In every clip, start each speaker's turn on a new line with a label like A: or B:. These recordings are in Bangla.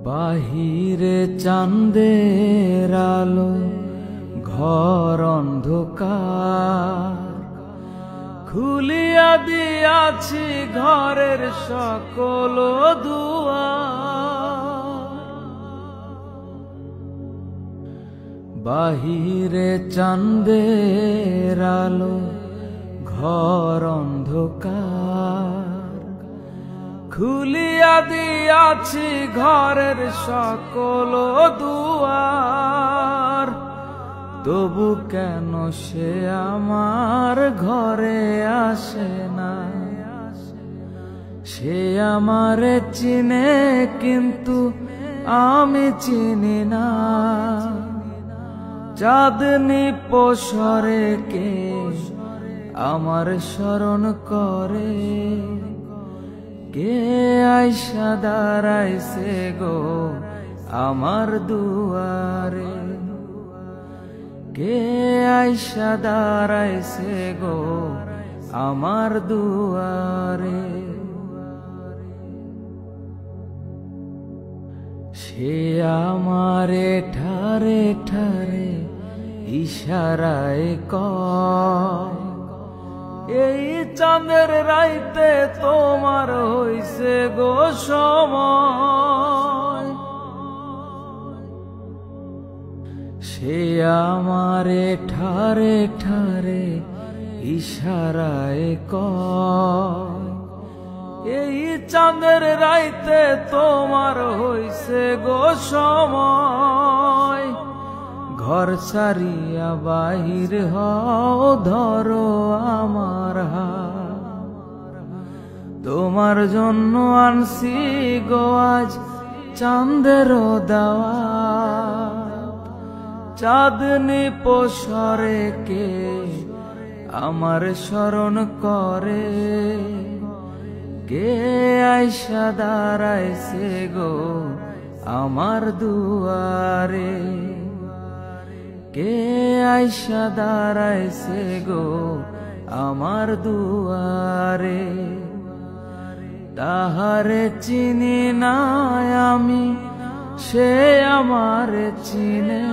A: বাহিরে চাঁদের আলো, ঘর অন্ধকার। খুলিয়া দিয়াছি ঘরের সকল দুয়ার। বাহিরে চাঁদের আলো, ঘর অন্ধকার। খুলিয়া দিয়াছি ঘরের সকল দুয়ার। তবু কেন সে আমার ঘরে আসে না? সে আমারে চিনে কিন্তু আমি চিনি না। চাঁদনি পসরে কে আমার স্মরণ করে? কে আইসা দাঁড়াইছে গো আমার দুয়ারে? কে আইসা দাঁড়াইছে গো আমার দুয়ারে? সে আমারে ঠারে ঠারে ইশারায় কয়, এই চাঁদের রাইতে তোমার হইছে গো সময়। সে আমারে ঠারে ঠারে ইশারায় কয়, এই চাঁদের রাইতে তোমার হইছে গো সময়। ঘর ছাড়িয়া বাহির হও, ধরো আমার হাত। তোমার জন্য আনছি গো আজ চাঁদের দাওয়াত। চাঁদনি পসরে কে আমার স্মরণ করে? কে আইসা দাঁড়াইছে গো আমার দুয়ারে? কে আইসা দাঁড়াইছে গো আমার দুয়ারে? তাহারে চিনি না আমি, সে আমারে চিনে।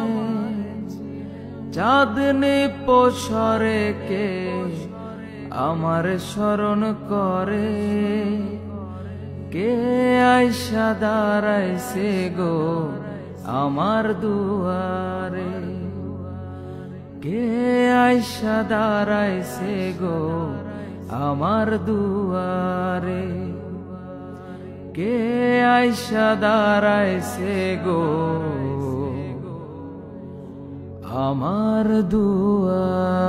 A: চাঁদনি পসরে কে আমার স্মরণ করে? কে আইসা দাঁড়াইছে গো আমার দুয়ারে? কে আইসা দাঁড়াইছে গো আমার দুয়ারে? কে আইসা দাঁড়াইছে গো আমার দুয়ারে?